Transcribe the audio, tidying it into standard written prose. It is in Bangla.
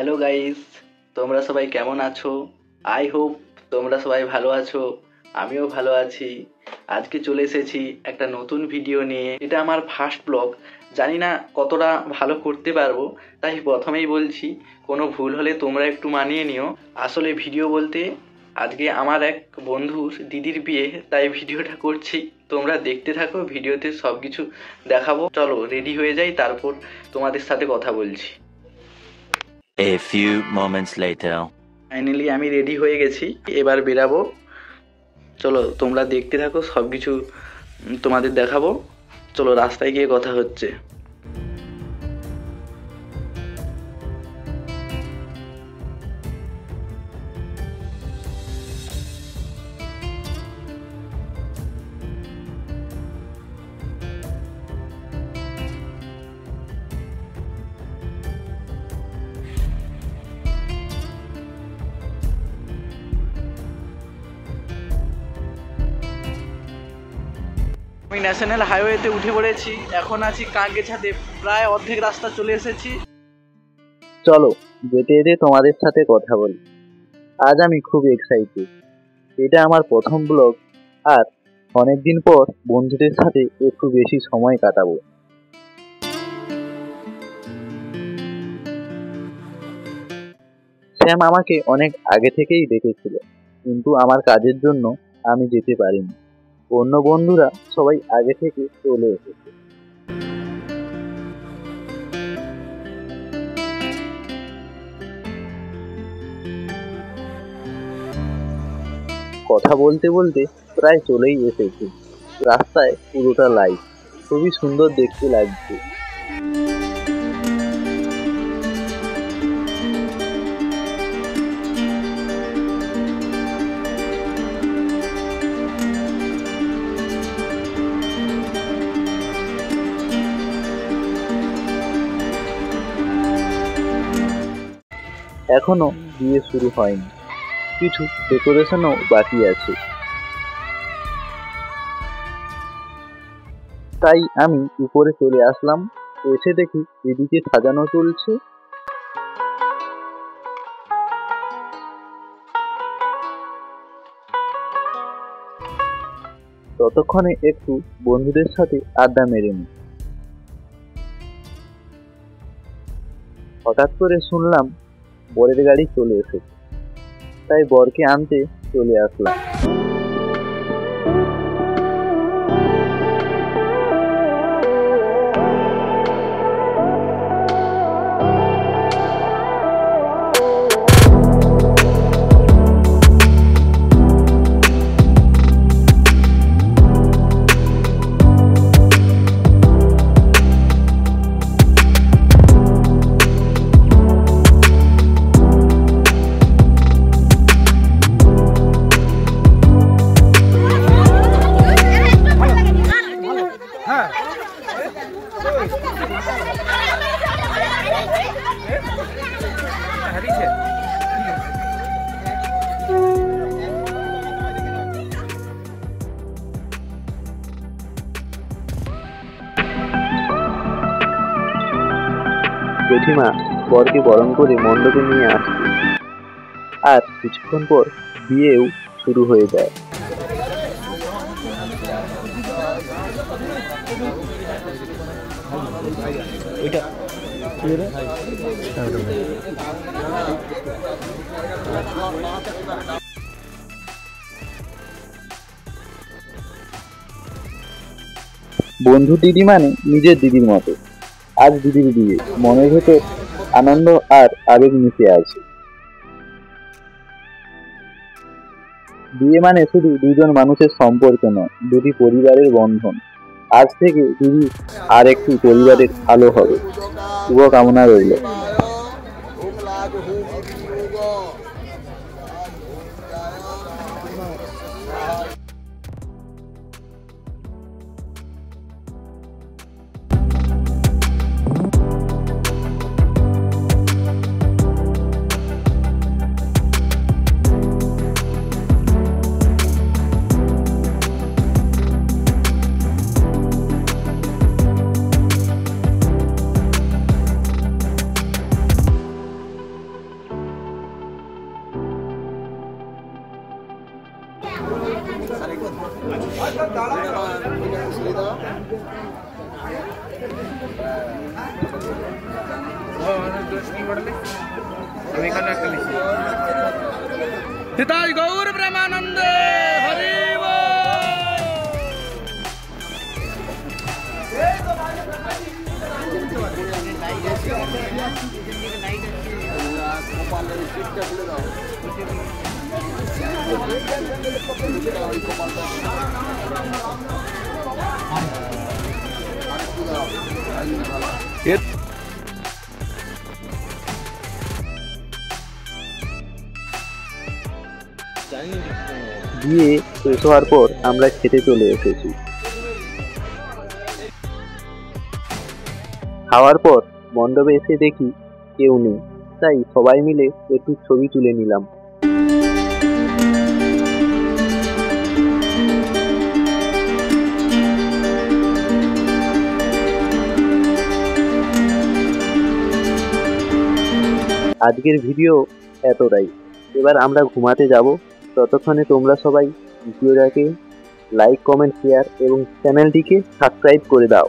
হ্যালো গাইস, তোমরা সবাই কেমন আছো? আই হোপ তোমরা সবাই ভালো আছো। আমিও ভালো আছি। আজকে চলে এসেছি একটা নতুন ভিডিও নিয়ে। এটা আমার ফার্স্ট ব্লগ, জানি না কতটা ভালো করতে পারবো, তাই প্রথমেই বলছি কোনো ভুল হলে তোমরা একটু মানিয়ে নিও। আসলে ভিডিও বলতে আজকে আমার এক বন্ধুর দিদির বিয়ে, তাই ভিডিওটা করছি। তোমরা দেখতে থাকো, ভিডিওতে সব কিছু দেখাবো। চলো রেডি হয়ে যাই, তারপর তোমাদের সাথে কথা বলছি। A few moments later. Finally আমি রেডি হয়ে গেছি, এবার বেরাবো। চলো তোমরা দেখতে থাকো, সব কিছু তোমাদের দেখাবো। চলো রাস্তায় গিয়ে কথা হচ্ছে। আমি ন্যাশনাল হাইওয়েতে উঠে পড়েছি, এখন আছি কাঁকগেছাতে, প্রায় অর্ধেক রাস্তা চলে এসেছি। চলো যেতে যেতে তোমাদের সাথে কথা বলি। আজ আমি খুব এক্সাইটেড, এটা আমার প্রথম ব্লগ, আর অনেকদিন পর বন্ধুদের সাথে একটু বেশি সময় কাটাবো। স্যাম আমাকে অনেক আগে থেকেই ডেকেছিল, কিন্তু আমার কাজের জন্য আমি যেতে পারিনি। অন্য বন্ধুরা সবাই আগে থেকে চলে এসেছে। কথা বলতে বলতে প্রায় চলেই এসেছি। রাস্তায় পুরোটা লাইট, খুবই সুন্দর দেখতে লাগছে। এখনো বিয়ে শুরু হয়নি, কিছু ডেকোরেশনও বাকি আছে। তাই আমি উপরে চলে আসলাম, এসে দেখি এদিকে সাজানো চলছে। ততক্ষণে একটু বন্ধুদের সাথে আড্ডা মেরে নি। হঠাৎ করে শুনলাম বরের গাড়ি চলে এসেছে, তাই বরকে আনতে চলে আসলাম। জেঠিমা বরকে বরণ করে মণ্ডপে নিয়ে আসছে, আর কিছুক্ষণ পর বিয়েও শুরু হয়ে যায়। বন্ধু দিদি মানে নিজের দিদির মতো। আজ দিদির বিয়ে, মনের ভেতর আনন্দ আর আবেগ মিশে আছে। বিয়ে মানে শুধু দুজন মানুষের সম্পর্ক নয়, দুটি পরিবারের বন্ধন। আজ থেকে দিদি আর একটি পরিবারের আলো হবে। শুভকামনা রইল। हिताय गौर ब्रह्मानंदे हरि বিয়ে শেষ হওয়ার পর আমরা খেতে চলে এসেছি। খাওয়ার পর মণ্ডপে এসে দেখি কেউ নেই, তাই সবাই মিলে একটু ছবি তুলে নিলাম। আজকের ভিডিও এতটাই। এবার আমরা ঘুমাতে যাব। ততক্ষণে তোমরা সবাই ভিডিওটাকে লাইক, কমেন্ট, শেয়ার এবং চ্যানেলটিকে সাবস্ক্রাইব করে দাও।